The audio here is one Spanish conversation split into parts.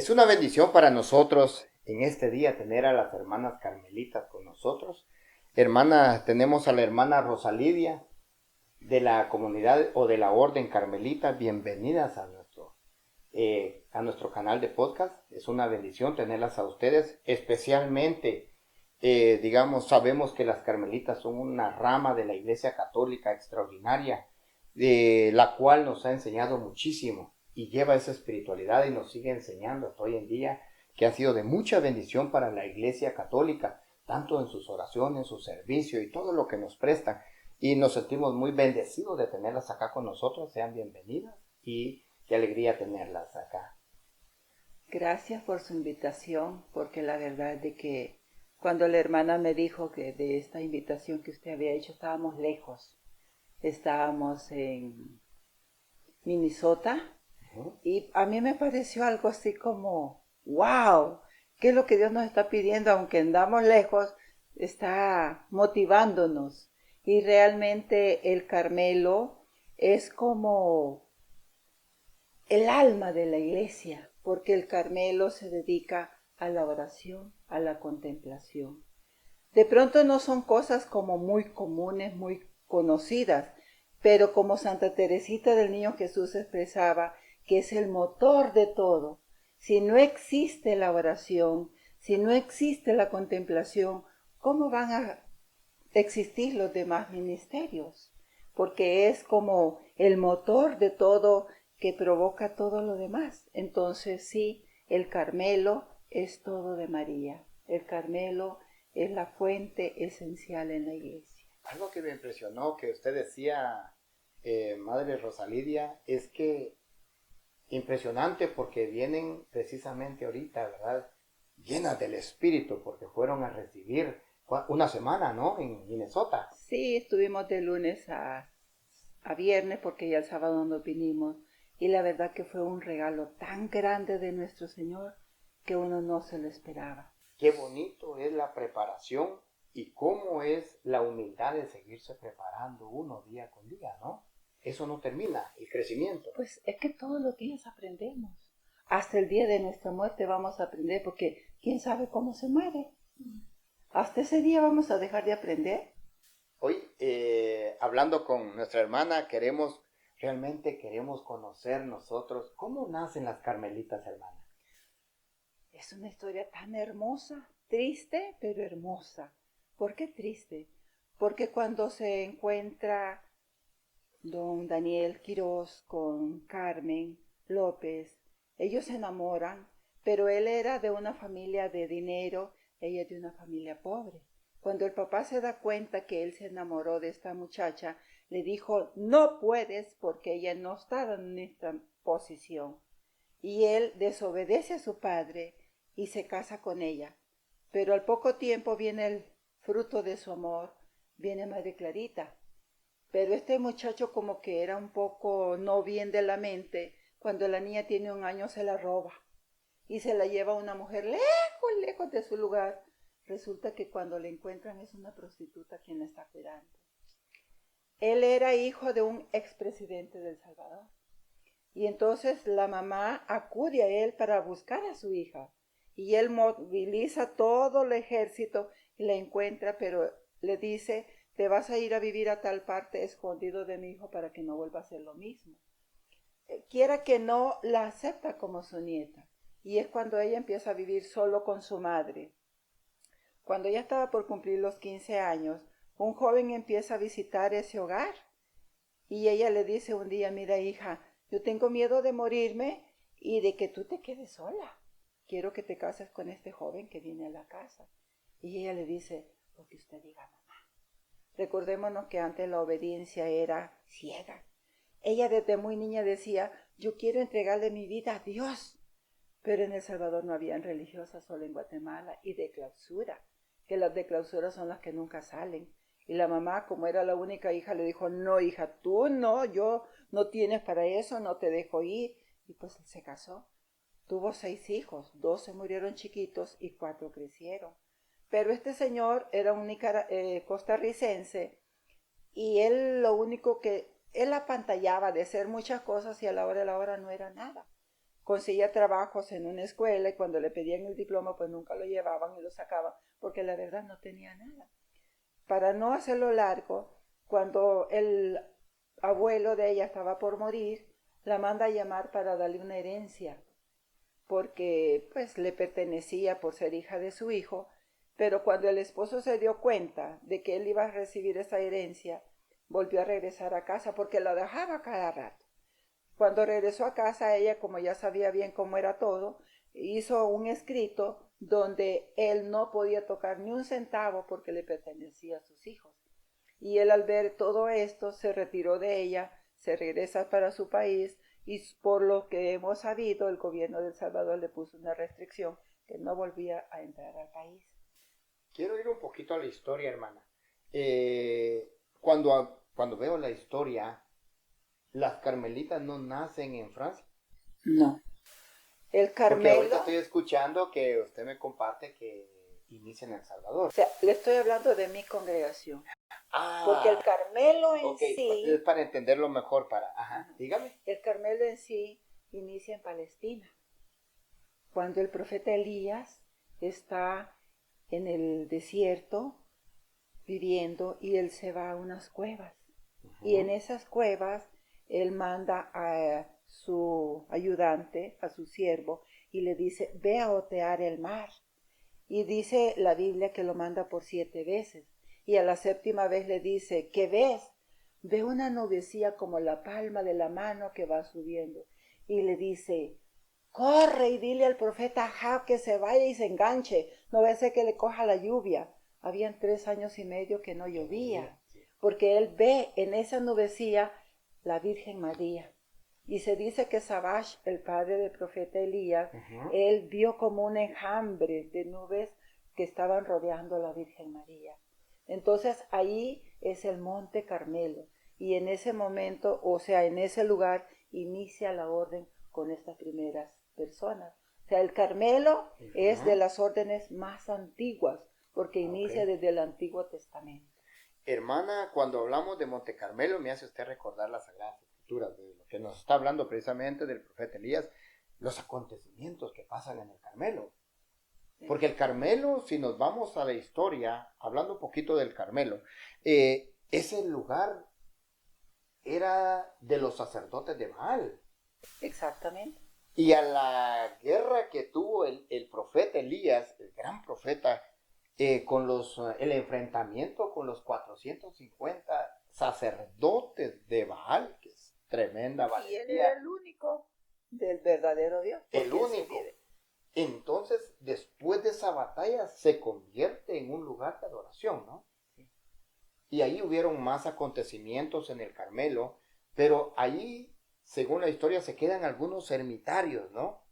Es una bendición para nosotros en este día tener a las hermanas carmelitas con nosotros. Tenemos a la hermana Rosalidia de la comunidad o de la orden carmelita. Bienvenidas a nuestro canal de podcast. Es una bendición tenerlas a ustedes, especialmente, sabemos que las carmelitas son una rama de la Iglesia Católica extraordinaria, la cual nos ha enseñado muchísimo y lleva esa espiritualidad y nos sigue enseñando hasta hoy en día, que ha sido de mucha bendición para la Iglesia Católica, tanto en sus oraciones, su servicio y todo lo que nos prestan. Y nos sentimos muy bendecidos de tenerlas acá con nosotros. Sean bienvenidas y qué alegría tenerlas acá. Gracias por su invitación, porque la verdad es de que cuando la hermana me dijo que de esta invitación que usted había hecho, estábamos lejos. Estábamos en Minnesota y a mí me pareció algo así como, wow, ¿qué es lo que Dios nos está pidiendo? Aunque andamos lejos, está motivándonos. Y realmente el Carmelo es como el alma de la iglesia, porque el Carmelo se dedica a la oración, a la contemplación. De pronto no son cosas como muy comunes, muy conocidas, pero como Santa Teresita del Niño Jesús expresaba, que es el motor de todo. Si no existe la oración, si no existe la contemplación, ¿cómo van a existir los demás ministerios? Porque es como el motor de todo que provoca todo lo demás. Entonces sí, el Carmelo es todo de María. El Carmelo es la fuente esencial en la iglesia. Algo que me impresionó que usted decía, Madre Rosalidia, es que impresionante porque vienen precisamente ahorita, ¿verdad? Llenas del Espíritu, porque fueron a recibir una semana, ¿no? En Minnesota. Sí, estuvimos de lunes a viernes porque ya el sábado nos vinimos. Y la verdad que fue un regalo tan grande de nuestro Señor que uno no se lo esperaba. Qué bonito es la preparación y cómo es la humildad de seguirse preparando uno día con día, ¿no? Eso no termina, el crecimiento. Pues es que todos los días aprendemos. Hasta el día de nuestra muerte vamos a aprender porque quién sabe cómo se muere. Hasta ese día vamos a dejar de aprender. Hoy, hablando con nuestra hermana, realmente queremos conocer nosotros cómo nacen las carmelitas, hermana. Es una historia tan hermosa, triste, pero hermosa. ¿Por qué triste? Porque cuando se encuentra don Daniel Quirós con Carmen López, ellos se enamoran, pero él era de una familia de dinero, ella de una familia pobre. Cuando el papá se da cuenta que él se enamoró de esta muchacha, le dijo, no puedes porque ella no está en esta posición. Y él desobedece a su padre y se casa con ella. Pero al poco tiempo viene el fruto de su amor, viene Madre Clarita. Pero este muchacho como que era un poco no bien de la mente, cuando la niña tiene 1 año se la roba y se la lleva a una mujer lejos, lejos de su lugar. Resulta que cuando la encuentran es una prostituta quien la está cuidando. Él era hijo de un expresidente de El Salvador. Y entonces la mamá acude a él para buscar a su hija. Y él moviliza todo el ejército y la encuentra, pero le dice, te vas a ir a vivir a tal parte escondido de mi hijo para que no vuelva a hacer lo mismo. Quiera que no, la acepta como su nieta. Y es cuando ella empieza a vivir solo con su madre. Cuando ella estaba por cumplir los 15 años, un joven empieza a visitar ese hogar. Y ella le dice un día, mira hija, yo tengo miedo de morirme y de que tú te quedes sola. Quiero que te cases con este joven que viene a la casa. Y ella le dice, lo que usted diga, mamá. Recordémonos que antes la obediencia era ciega. Ella desde muy niña decía, yo quiero entregarle mi vida a Dios. Pero en El Salvador no habían religiosas, solo en Guatemala, y de clausura, que las de clausura son las que nunca salen. Y la mamá, como era la única hija, le dijo, no hija, tú no, yo no tienes para eso, no te dejo ir. Y pues se casó. Tuvo 6 hijos, 2 se murieron chiquitos y 4 crecieron. Pero este señor era un costarricense y él lo único que, él apantallaba de hacer muchas cosas y a la hora de la hora no era nada. conseguía trabajos en una escuela y cuando le pedían el diploma pues nunca lo llevaban y lo sacaban porque la verdad no tenía nada. Para no hacerlo largo, cuando el abuelo de ella estaba por morir, la manda a llamar para darle una herencia porque pues le pertenecía por ser hija de su hijo, pero cuando el esposo se dio cuenta de que él iba a recibir esa herencia, volvió a regresar a casa porque la dejaba cada rato. Cuando regresó a casa, ella, como ya sabía bien cómo era todo, hizo un escrito donde él no podía tocar ni un centavo porque le pertenecía a sus hijos. Y él al ver todo esto se retiró de ella, se regresa para su país y por lo que hemos sabido, el gobierno de El Salvador le puso una restricción que no volvía a entrar al país. Quiero ir un poquito a la historia, hermana. Cuando veo la historia, las carmelitas no nacen en Francia. No. El Porque ahorita Carmelo, estoy escuchando que usted me comparte que inicia en El Salvador. o sea, le estoy hablando de mi congregación. Porque el Ah, Carmelo en ok, sí, es para entenderlo mejor Ajá, dígame. el Carmelo en sí inicia en Palestina, cuando el profeta Elías está en el desierto viviendo y él se va a unas cuevas. Y en esas cuevas él manda a su ayudante, a su siervo, y le dice, ve a otear el mar. Y dice la Biblia que lo manda por 7 veces. Y a la 7ª vez le dice, ¿qué ves? Ve una nubecilla como la palma de la mano que va subiendo. Y le dice, corre y dile al profeta Ahab que se vaya y se enganche. No va a ser que le coja la lluvia. Habían 3 años y medio que no llovía. Porque él ve en esa nubecilla la Virgen María. Y se dice que Sabash, el padre del profeta Elías, él vio como un enjambre de nubes que estaban rodeando a la Virgen María. Entonces ahí es el Monte Carmelo. Y en ese momento, o sea, en ese lugar, inicia la orden con estas primeras personas. O sea, el Carmelo es de las órdenes más antiguas, porque inicia desde el Antiguo Testamento. Hermana, cuando hablamos de Monte Carmelo, me hace usted recordar las Sagradas Escrituras, de lo que nos está hablando precisamente del profeta Elías, los acontecimientos que pasan en el Carmelo. Porque el Carmelo, si nos vamos a la historia, hablando un poquito del Carmelo, ese lugar era de los sacerdotes de Baal. Exactamente. Y a la guerra que tuvo el profeta Elías, el gran profeta, el enfrentamiento con los 450 sacerdotes de Baal, que es tremenda valentía. Y él era el único del verdadero Dios. El único. Entonces, después de esa batalla, se convierte en un lugar de adoración, ¿no? Y ahí hubieron más acontecimientos en el Carmelo, pero ahí, según la historia, se quedan algunos ermitarios, ¿no?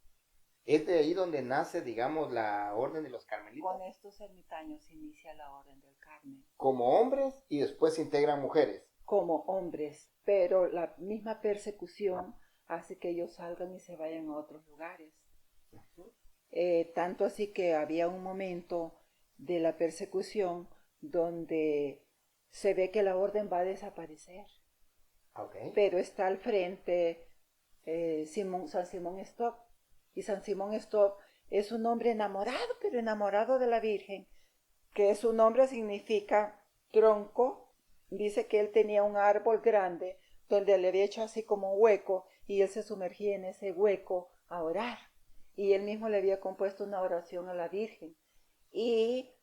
Es de ahí donde nace, digamos, la orden de los carmelitas. Con estos ermitaños inicia la orden del Carmen. Como hombres y después se integran mujeres. Como hombres, pero la misma persecución hace que ellos salgan y se vayan a otros lugares. Tanto así que había un momento de la persecución donde se ve que la orden va a desaparecer. Okay. Pero está al frente San Simón Stock. Y San Simón Stock es un hombre enamorado, pero enamorado de la Virgen, que su nombre significa tronco. Dice que él tenía un árbol grande donde le había hecho así como un hueco y él se sumergía en ese hueco a orar. Y él mismo le había compuesto una oración a la Virgen. Y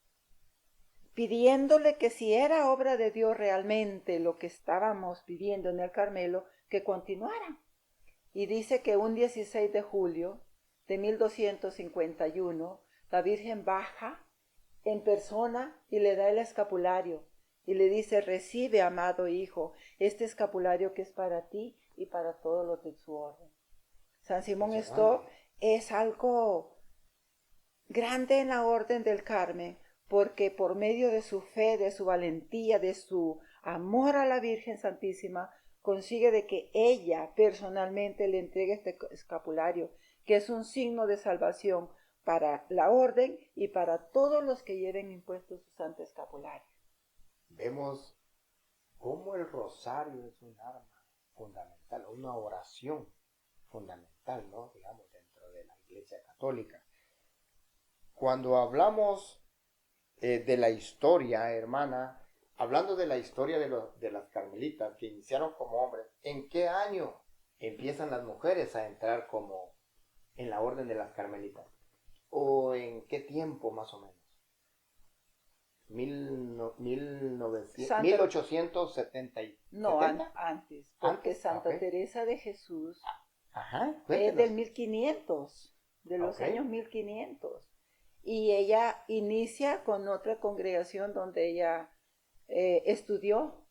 pidiéndole que si era obra de Dios realmente lo que estábamos viviendo en el Carmelo, que continuara. Y dice que un 16 de julio de 1251, la Virgen baja en persona y le da el escapulario. Y le dice, recibe, amado hijo, este escapulario que es para ti y para todos los de su orden. San Simón Stock es algo grande en la orden del Carmen, porque por medio de su fe, de su valentía, de su amor a la Virgen Santísima, consigue de que ella personalmente le entregue este escapulario, que es un signo de salvación para la orden y para todos los que lleven impuesto su santo escapulario. Vemos cómo el rosario es un arma fundamental, una oración fundamental, ¿no? Digamos, de la Iglesia Católica. Cuando hablamos de la historia, hermana, hablando de la historia de las carmelitas que iniciaron como hombres, ¿en qué año empiezan las mujeres a entrar como en la orden de las carmelitas? ¿O en qué tiempo más o menos? 1870. No, antes, porque ¿Antes? Santa Okay. Teresa de Jesús Ajá, es cuéntenos. del 1500, de los Okay. años 1500. Y ella inicia con otra congregación donde ella estudió,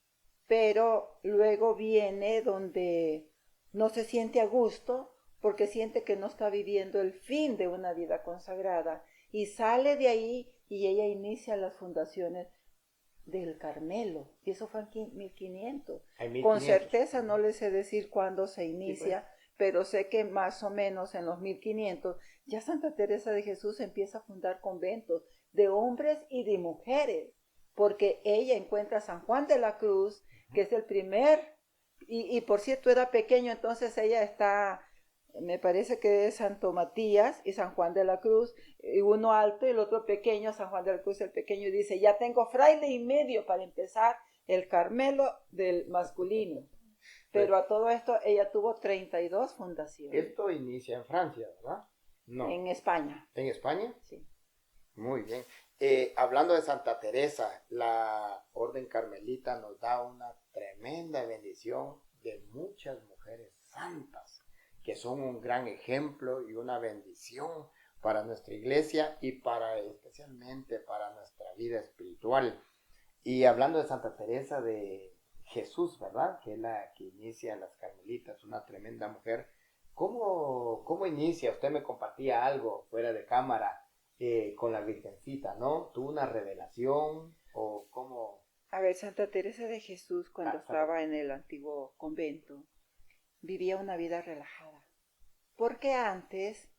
pero luego viene donde no se siente a gusto porque siente que no está viviendo el fin de una vida consagrada y sale de ahí y ella inicia las fundaciones del Carmelo, y eso fue en 1500. Con certeza no les sé decir cuándo se inicia, sí, pues, pero sé que más o menos en los 1500 ya Santa Teresa de Jesús empieza a fundar conventos de hombres y de mujeres, porque ella encuentra a San Juan de la Cruz, que es el primer, y por cierto era pequeño, entonces ella está, me parece que es Santo Matías y San Juan de la Cruz, y uno alto y el otro pequeño, San Juan de la Cruz el pequeño, y dice, ya tengo fraile y medio para empezar el Carmelo del masculino. Pero a todo esto ella tuvo 32 fundaciones. Esto inicia en Francia, ¿verdad? No. En España. ¿En España? Sí. Muy bien. Hablando de Santa Teresa, la orden carmelita nos da una tremenda bendición de muchas mujeres santas, que son un gran ejemplo y una bendición para nuestra iglesia y especialmente para nuestra vida espiritual. Y hablando de Santa Teresa de Jesús, ¿verdad? Que es la que inicia las carmelitas, una tremenda mujer. ¿Cómo inicia? Usted me compartía algo fuera de cámara con la Virgencita, ¿no? ¿Tuvo una revelación o cómo? A ver, Santa Teresa de Jesús, cuando estaba en el antiguo convento, vivía una vida relajada. Porque antes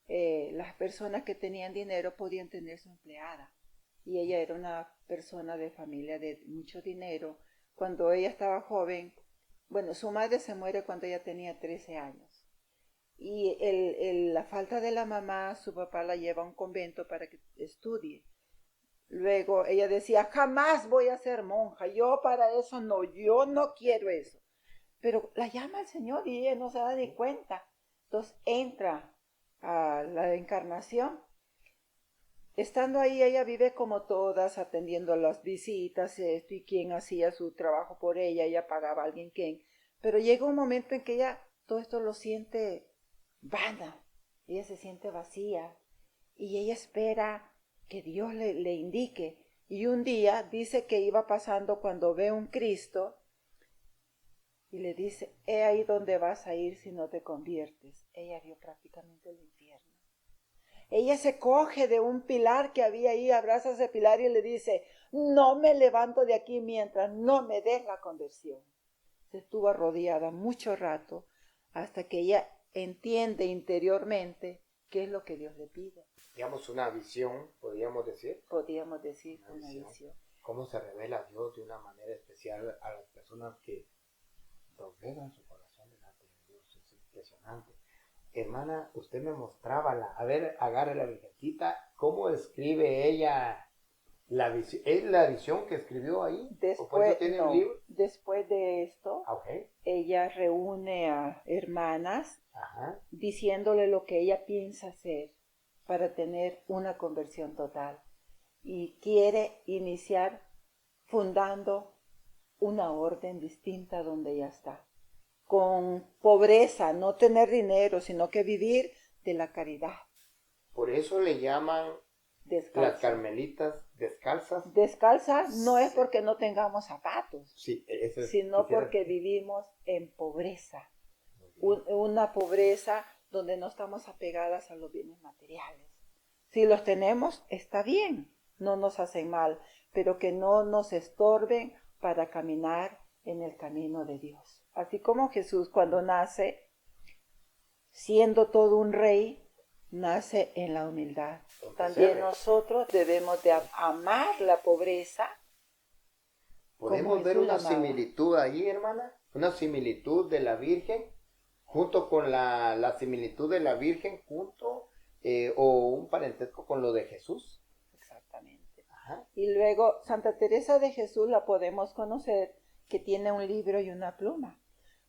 las personas que tenían dinero podían tener su empleada. Y ella era una persona de familia de mucho dinero. Cuando ella estaba joven, bueno, su madre se muere cuando ella tenía 13 años. Y la falta de la mamá, su papá la lleva a un convento para que estudie. Luego ella decía, jamás voy a ser monja, yo para eso no, yo no quiero eso. Pero la llama el Señor y ella no se da ni cuenta. Entonces entra a la encarnación. Estando ahí, ella vive como todas, atendiendo las visitas, esto, y quien hacía su trabajo por ella, ella pagaba a alguien quien. Pero llega un momento en que ella todo esto lo siente vana, ella se siente vacía y ella espera que Dios le indique. Y un día dice que iba pasando cuando ve un Cristo y le dice, he ahí donde vas a ir si no te conviertes. Ella vio prácticamente el infierno. Ella se coge de un pilar que había ahí, abraza ese pilar y le dice, no me levanto de aquí mientras no me des la conversión. Se estuvo arrodillada mucho rato hasta que ella entiende interiormente qué es lo que Dios le pide. Digamos una visión, podríamos decir. Podríamos decir una visión. Cómo se revela Dios de una manera especial a las personas que doblegan su corazón delante de Dios. Es impresionante. Hermana, usted me mostraba a ver, agarre la Virgencita, cómo escribe ella la visión. ¿Es la visión que escribió ahí? Después, ¿Tiene un libro? Después de esto, Okay. Ella reúne a hermanas, ajá, diciéndole lo que ella piensa hacer para tener una conversión total. Y quiere iniciar fundando una orden distinta donde ella está. Con pobreza, no tener dinero, sino que vivir de la caridad. Por eso le llaman las carmelitas descalzas. Descalzas no es porque no tengamos zapatos, sí, sino porque vivimos en pobreza. Una pobreza donde no estamos apegadas a los bienes materiales. Si los tenemos, está bien, no nos hacen mal, pero que no nos estorben para caminar en el camino de Dios. Así como Jesús cuando nace, siendo todo un rey, nace en la humildad. También nosotros debemos de amar la pobreza. ¿Podemos ver una similitud ahí, hermana? Una similitud de la Virgen junto con la similitud de la Virgen, o un parentesco con lo de Jesús. Exactamente. Ajá. Y luego Santa Teresa de Jesús la podemos conocer que tiene un libro y una pluma,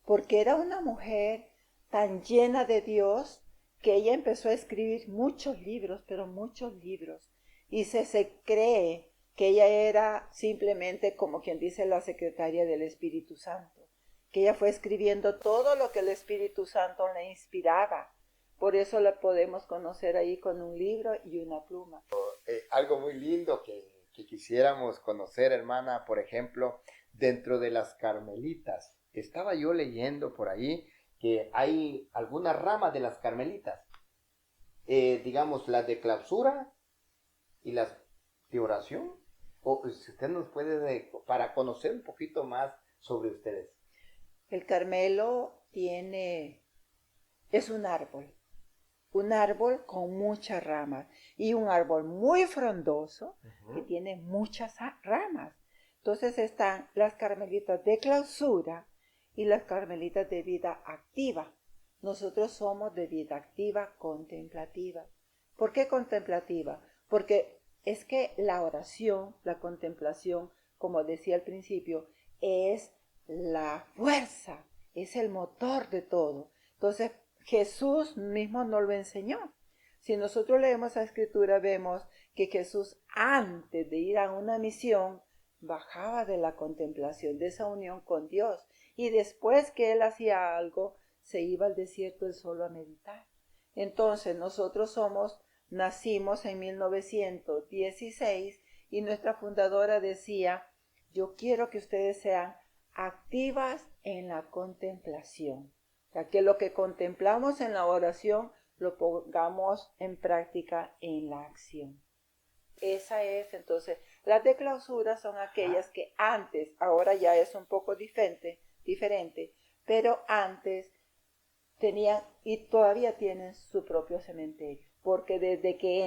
porque era una mujer tan llena de Dios que ella empezó a escribir muchos libros, pero muchos libros. Y se cree que ella era simplemente como quien dice la secretaria del Espíritu Santo, que ella fue escribiendo todo lo que el Espíritu Santo le inspiraba. Por eso la podemos conocer ahí con un libro y una pluma. Algo muy lindo que quisiéramos conocer, hermana, por ejemplo, dentro de las carmelitas. Estaba yo leyendo por ahí que hay algunas ramas de las carmelitas, digamos, las de clausura y las de oración. O si usted nos puede, para conocer un poquito más sobre ustedes. El Carmelo es un árbol con muchas ramas y un árbol muy frondoso que tiene muchas ramas. Entonces están las carmelitas de clausura y las carmelitas de vida activa. Nosotros somos de vida activa contemplativa. ¿Por qué contemplativa? Porque es que la oración, la contemplación, como decía al principio, es la fuerza, es el motor de todo. Entonces, Jesús mismo nos lo enseñó. Si nosotros leemos la escritura, vemos que Jesús, antes de ir a una misión, bajaba de la contemplación, de esa unión con Dios. Y después que él hacía algo, se iba al desierto él solo a meditar. Entonces, nacimos en 1916 y nuestra fundadora decía, yo quiero que ustedes sean activas en la contemplación. O sea, que lo que contemplamos en la oración lo pongamos en práctica en la acción. Esa es, entonces, las de clausura son aquellas que antes, ahora ya es un poco diferente, pero antes tenían y todavía tienen su propio cementerio, porque desde que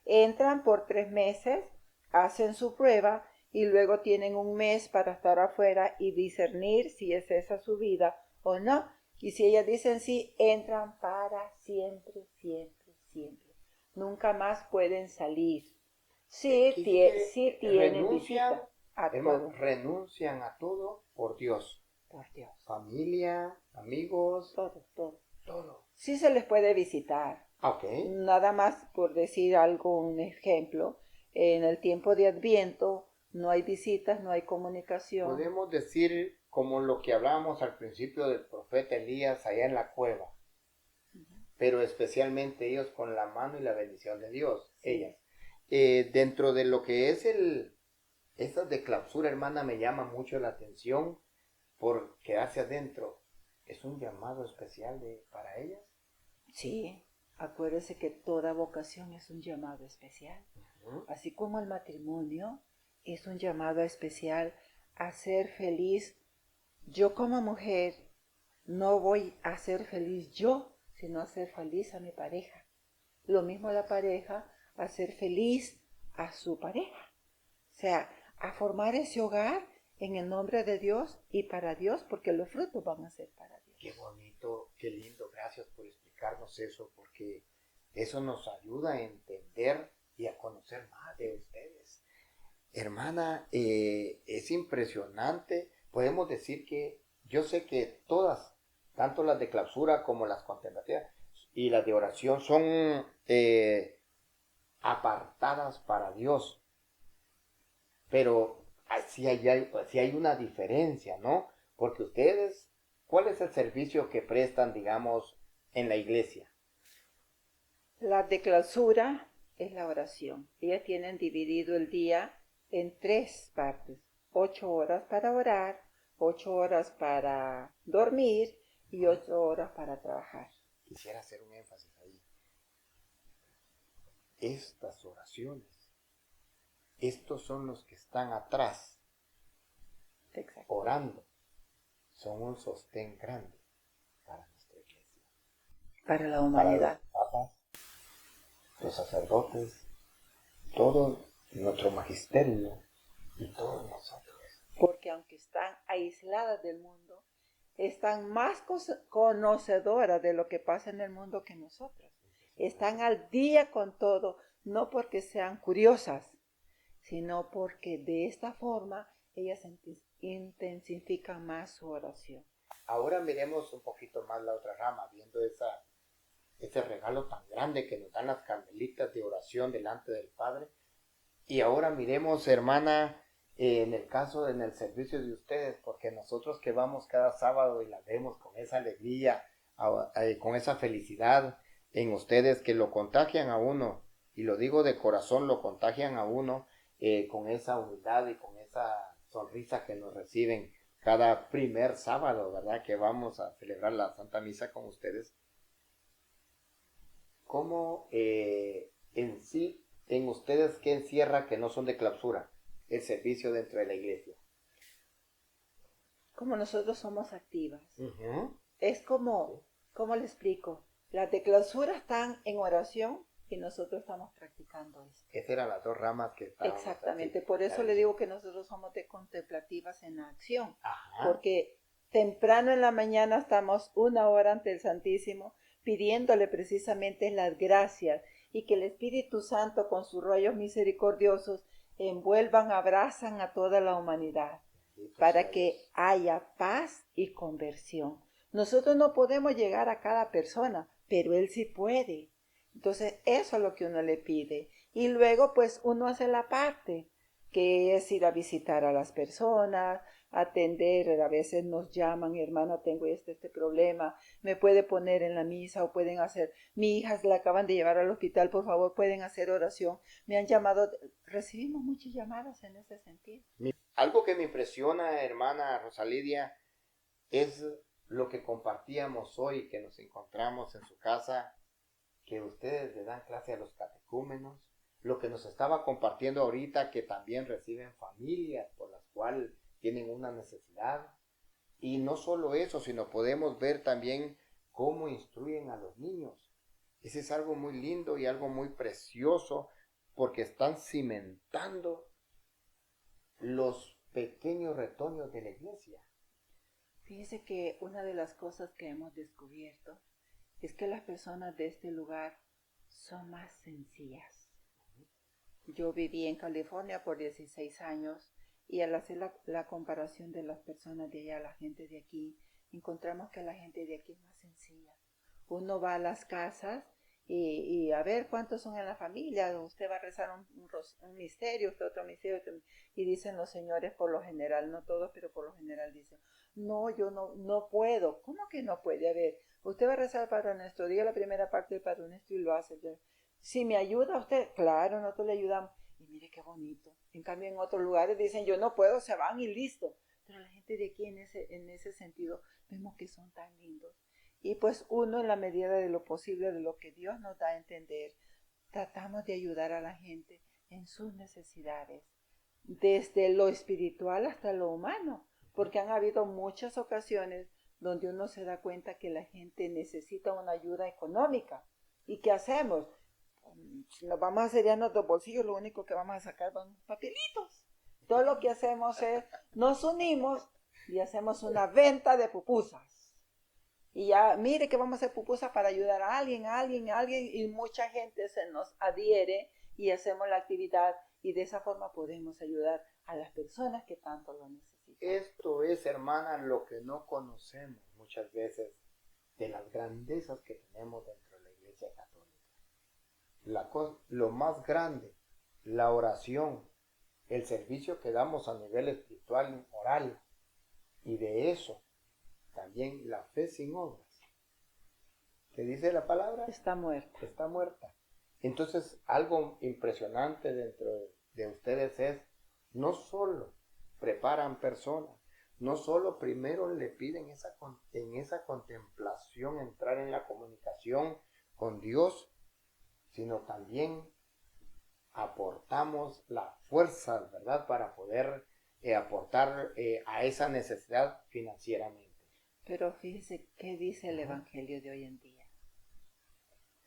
entran por 3 meses, hacen su prueba y luego tienen un mes para estar afuera y discernir si es esa su vida o no. Y si ellas dicen sí, entran para siempre, siempre, siempre. Nunca más pueden salir. Sí, sí tienen visita a todo. Renuncian a todo por Dios. Por Dios. Familia, amigos, todo. Sí se les puede visitar. Okay. Nada más por decir un ejemplo, en el tiempo de Adviento no hay visitas, no hay comunicación. Podemos decir como lo que hablábamos al principio del profeta Elías allá en la cueva, pero especialmente ellos con la mano y la bendición de Dios, sí. Ellas. Dentro de lo que es estas de clausura, hermana, me llama mucho la atención por quedarse adentro. ¿Es un llamado especial para ellas? Sí, acuérdese que toda vocación es un llamado especial. Así como el matrimonio es un llamado especial a ser feliz. Yo como mujer no voy a ser feliz yo, sino a ser feliz a mi pareja. Lo mismo la pareja, a ser feliz a su pareja. O sea, a formar ese hogar en el nombre de Dios y para Dios, porque los frutos van a ser para Dios. Qué bonito, qué lindo. Gracias por explicarnos eso, porque eso nos ayuda a entender y a conocer más de ustedes. Hermana, es impresionante. Podemos decir que yo sé que todas, tanto las de clausura como las contemplativas y las de oración, son apartadas para Dios. Pero sí hay una diferencia, ¿no? Porque ustedes, ¿cuál es el servicio que prestan, digamos, en la iglesia? La de clausura es la oración. Ellas tienen dividido el día en 3 partes. 8 horas para orar, 8 horas para dormir y 8 horas para trabajar. Quisiera hacer un énfasis ahí. Estas oraciones, estos son los que están atrás, exacto, orando, son un sostén grande para nuestra iglesia. Para la humanidad. Para los papas, los sacerdotes, todo nuestro magisterio y todos nosotros. Porque aunque están aisladas del mundo, están más conocedoras de lo que pasa en el mundo que nosotros. Están al día con todo, no porque sean curiosas, sino porque de esta forma ellas intensifican más su oración. Ahora miremos un poquito más la otra rama, viendo ese regalo tan grande que nos dan las carmelitas de oración delante del Padre. Y ahora miremos, hermana, en el caso, en el servicio de ustedes, porque nosotros que vamos cada sábado y la vemos con esa alegría, con esa felicidad en ustedes que lo contagian a uno, y lo digo de corazón, lo contagian a uno con esa humildad y con esa sonrisa que nos reciben cada primer sábado, ¿verdad? Que vamos a celebrar la Santa Misa con ustedes. ¿Cómo en sí, en ustedes, qué encierra que no son de clausura el servicio dentro de la iglesia? Como nosotros somos activas. Uh-huh. Es como, ¿cómo le explico? Las de clausura están en oración y nosotros estamos practicando eso. Esas eran las dos ramas que estábamos. Exactamente, así, por eso le digo que nosotros somos de contemplativas en la acción. Ajá. Porque temprano en la mañana estamos 1 hora ante el Santísimo pidiéndole precisamente las gracias y que el Espíritu Santo con sus rayos misericordiosos envuelvan, abrazan a toda la humanidad para que haya paz y conversión. Nosotros no podemos llegar a cada persona, pero Él sí puede. Entonces eso es lo que uno le pide. Y luego pues uno hace la parte, que es ir a visitar a las personas, atender, a veces nos llaman, hermana, tengo este problema, me puede poner en la misa o pueden hacer, mi hija la acaban de llevar al hospital, por favor pueden hacer oración, me han llamado, recibimos muchas llamadas en ese sentido. Algo que me impresiona, hermana Rosalidia, es lo que compartíamos hoy, que nos encontramos en su casa, que ustedes le dan clase a los catecúmenos, lo que nos estaba compartiendo ahorita, que también reciben familias por las cuales tienen una necesidad. Y no solo eso, sino podemos ver también cómo instruyen a los niños. Ese es algo muy lindo y algo muy precioso, porque están cimentando los pequeños retoños de la iglesia. Fíjese que una de las cosas que hemos descubierto es que las personas de este lugar son más sencillas. Yo viví en California por 16 años y al hacer la comparación de las personas de allá, la gente de aquí, encontramos que la gente de aquí es más sencilla. Uno va a las casas y a ver cuántos son en la familia, usted va a rezar un misterio, usted otro misterio, y dicen los señores por lo general, no todos, pero por lo general dicen, no, yo no puedo. ¿Cómo que no puede? A ver, usted va a rezar el Padre Nuestro, diga la primera parte del Padre Nuestro y lo hace. Si me ayuda usted, claro, nosotros le ayudamos. Y mire qué bonito. En cambio, en otros lugares dicen, yo no puedo, se van y listo. Pero la gente de aquí en ese sentido, vemos que son tan lindos. Y pues uno, en la medida de lo posible, de lo que Dios nos da a entender, tratamos de ayudar a la gente en sus necesidades, desde lo espiritual hasta lo humano, porque han habido muchas ocasiones donde uno se da cuenta que la gente necesita una ayuda económica. ¿Y qué hacemos? Si nos vamos a hacer ya nuestros bolsillos, lo único que vamos a sacar son papelitos. Todo lo que hacemos es, nos unimos y hacemos una venta de pupusas. Y ya, mire que vamos a hacer pupusas para ayudar a alguien, y mucha gente se nos adhiere y hacemos la actividad y de esa forma podemos ayudar a las personas que tanto lo necesitan. Esto es, hermana, lo que no conocemos muchas veces de las grandezas que tenemos dentro de la Iglesia Católica. Lo más grande, la oración, el servicio que damos a nivel espiritual y moral, y de eso también la fe sin obras. ¿Qué dice la palabra? Está muerta. Está muerta. Entonces, algo impresionante dentro de ustedes es, no solo preparan personas, no solo primero le piden en esa contemplación, entrar en la comunicación con Dios, sino también aportamos la fuerza, ¿verdad?, para poder aportar a esa necesidad financieramente. Pero fíjese qué dice el Evangelio de hoy en día.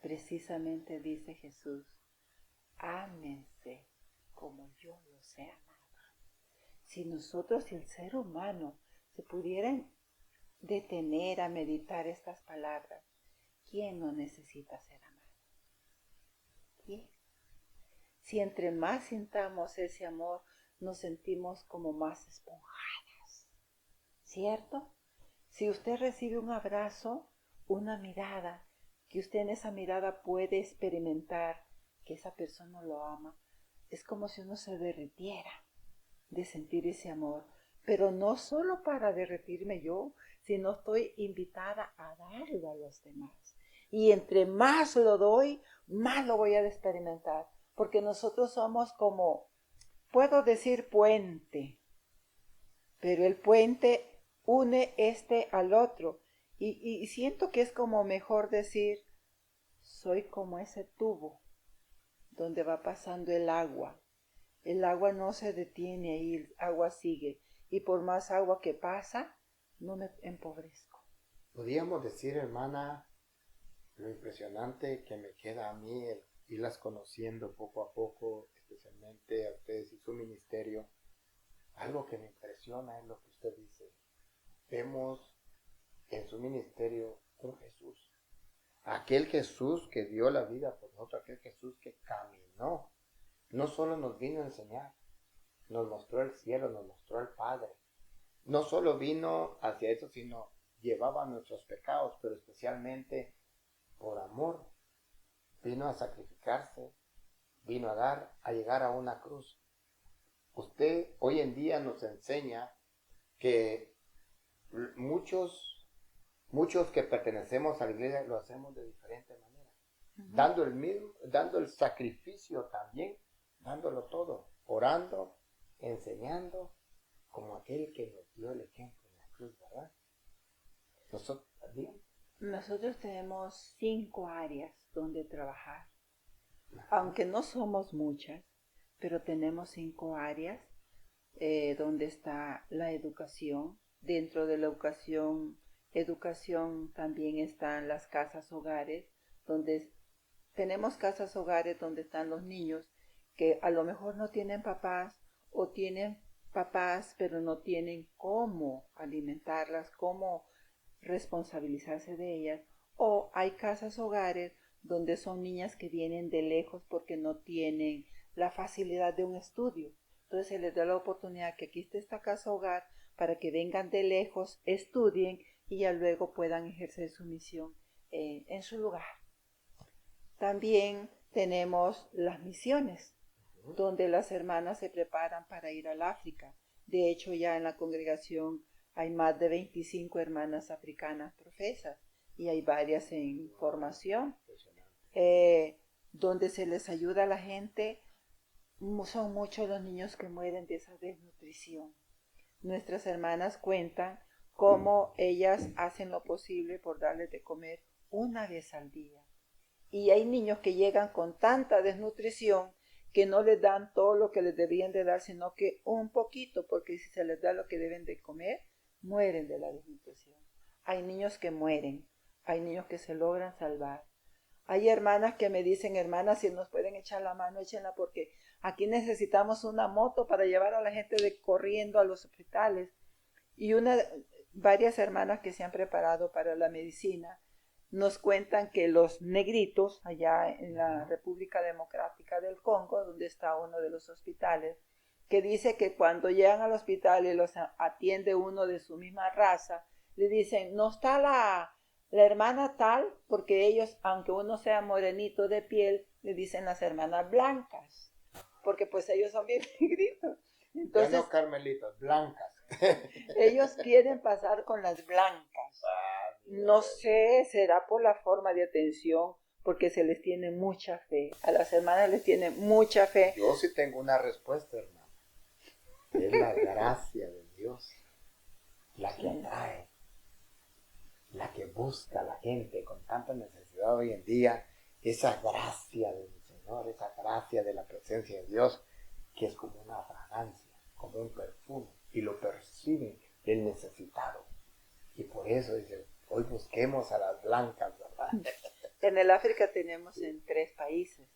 Precisamente dice Jesús, ámense como yo los he amado. Si nosotros, si el ser humano se pudieran detener a meditar estas palabras. ¿Quién no necesita ser amado? ¿Quién? Si entre más sintamos ese amor, nos sentimos como más esponjadas, ¿cierto? Si usted recibe un abrazo, una mirada, que usted en esa mirada puede experimentar que esa persona lo ama, es como si uno se derritiera de sentir ese amor. Pero no solo para derretirme yo, sino estoy invitada a darlo a los demás. Y entre más lo doy, más lo voy a experimentar. Porque nosotros somos como, puedo decir puente, pero el puente une este al otro. Y siento que es como mejor decir, soy como ese tubo donde va pasando el agua. El agua no se detiene ahí, el agua sigue. Y por más agua que pasa, no me empobrezco. Podríamos decir, hermana, lo impresionante que me queda a mí el irlas conociendo poco a poco, especialmente a ustedes y su ministerio. Algo que me impresiona es lo que usted dice. Vemos en su ministerio un Jesús. Aquel Jesús que dio la vida por nosotros, aquel Jesús que caminó. No solo nos vino a enseñar, nos mostró el cielo, nos mostró el Padre. No solo vino hacia eso, sino llevaba nuestros pecados, pero especialmente por amor. Vino a sacrificarse, vino a dar, a llegar a una cruz. Usted hoy en día nos enseña que muchos que pertenecemos a la iglesia lo hacemos de diferente manera. Dando el sacrificio también, dándolo todo, orando, enseñando, como aquel que nos dio el ejemplo en la cruz, ¿verdad? Nosotros tenemos 5 áreas donde trabajar. Aunque no somos muchas, pero tenemos 5 áreas donde está la educación. Dentro de la educación también están las casas hogares, donde tenemos casas hogares donde están los niños que a lo mejor no tienen papás o tienen papás pero no tienen cómo alimentarlas, cómo responsabilizarse de ellas. O hay casas hogares donde son niñas que vienen de lejos porque no tienen la facilidad de un estudio. Entonces se les da la oportunidad que aquí esté esta casa hogar para que vengan de lejos, estudien y ya luego puedan ejercer su misión en su lugar. También tenemos las misiones, donde las hermanas se preparan para ir al África. De hecho, ya en la congregación hay más de 25 hermanas africanas profesas y hay varias en formación, donde se les ayuda a la gente. Son muchos los niños que mueren de esa desnutrición. Nuestras hermanas cuentan cómo ellas hacen lo posible por darles de comer una vez al día. Y hay niños que llegan con tanta desnutrición que no les dan todo lo que les debían de dar, sino que un poquito, porque si se les da lo que deben de comer, mueren de la desnutrición. Hay niños que mueren, hay niños que se logran salvar. Hay hermanas que me dicen, hermanas, si nos pueden echar la mano, échenla, porque aquí necesitamos una moto para llevar a la gente corriendo a los hospitales. Y varias hermanas que se han preparado para la medicina nos cuentan que los negritos, allá en la República Democrática del Congo, donde está uno de los hospitales, que dice que cuando llegan al hospital y los atiende uno de su misma raza, le dicen, no está la hermana tal, porque ellos, aunque uno sea morenito de piel, le dicen las hermanas blancas, porque pues ellos son bien negritos. Entonces, ya no carmelitas, blancas. Ellos quieren pasar con las blancas. No sé, será por la forma de atención, porque se les tiene mucha fe. A las hermanas les tiene mucha fe. Yo sí tengo una respuesta, hermano. Es la gracia de Dios la que atrae, la que busca a la gente con tanta necesidad hoy en día. Esa gracia del Señor, esa gracia de la presencia de Dios, que es como una fragancia, como un perfume, y lo percibe el necesitado. Y por eso dice, hoy busquemos a las blancas, ¿verdad? En el África tenemos en 3 países.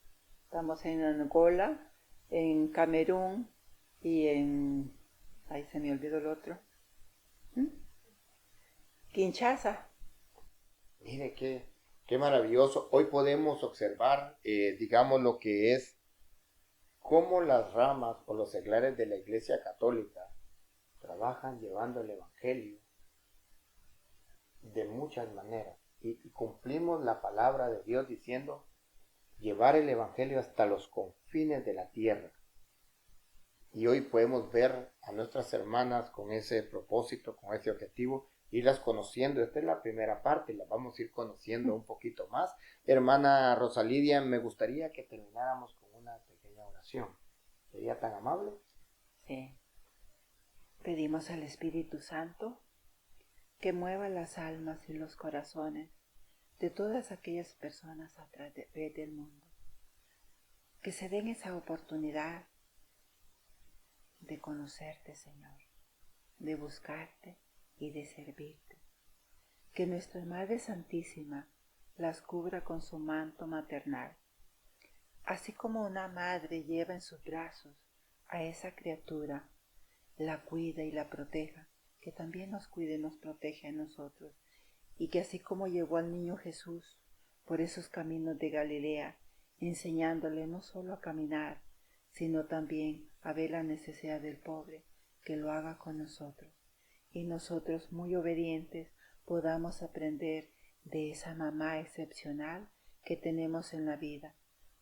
Estamos en Angola, en Camerún y en... Ahí se me olvidó el otro. Kinshasa. Mire qué maravilloso. Hoy podemos observar, digamos, lo que es cómo las ramas o los seglares de la Iglesia Católica trabajan llevando el Evangelio de muchas maneras. Y cumplimos la palabra de Dios diciendo, llevar el Evangelio hasta los confines de la tierra. Y hoy podemos ver a nuestras hermanas con ese propósito, con ese objetivo, irlas conociendo. Esta es la primera parte, las vamos a ir conociendo un poquito más. Hermana Rosalidia, me gustaría que termináramos con una pequeña oración. ¿Sería tan amable? Sí. Pedimos al Espíritu Santo que mueva las almas y los corazones de todas aquellas personas a través del mundo. Que se den esa oportunidad de conocerte, Señor, de buscarte y de servirte. Que nuestra Madre Santísima las cubra con su manto maternal. Así como una madre lleva en sus brazos a esa criatura, la cuida y la proteja, que también nos cuide y nos protege a nosotros. Y que así como llevó al niño Jesús por esos caminos de Galilea, enseñándole no solo a caminar, sino también a ver la necesidad del pobre, que lo haga con nosotros. Y nosotros, muy obedientes, podamos aprender de esa mamá excepcional que tenemos en la vida,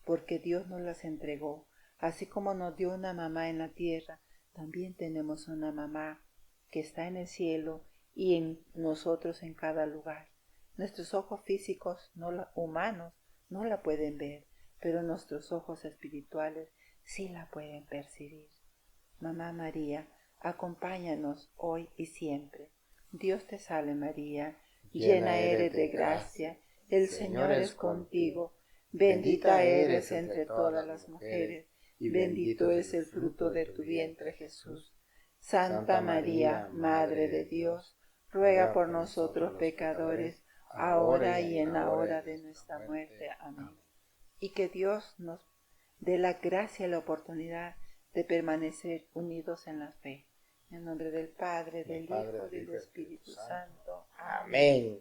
porque Dios nos las entregó. Así como nos dio una mamá en la tierra, también tenemos una mamá que está en el cielo y en nosotros en cada lugar. Nuestros ojos físicos, humanos, no la pueden ver, pero nuestros ojos espirituales sí la pueden percibir. Mamá María, acompáñanos hoy y siempre. Dios te salve María, llena eres de gracia, el Señor es contigo, bendita eres entre todas las mujeres, y bendito es el fruto de tu vientre Jesús. Santa María, Madre de Dios, ruega por nosotros pecadores, ahora y en la hora de nuestra muerte. Amén. Y que Dios nos dé la gracia y la oportunidad de permanecer unidos en la fe. En nombre del Padre, del Hijo y del Espíritu Santo. Amén.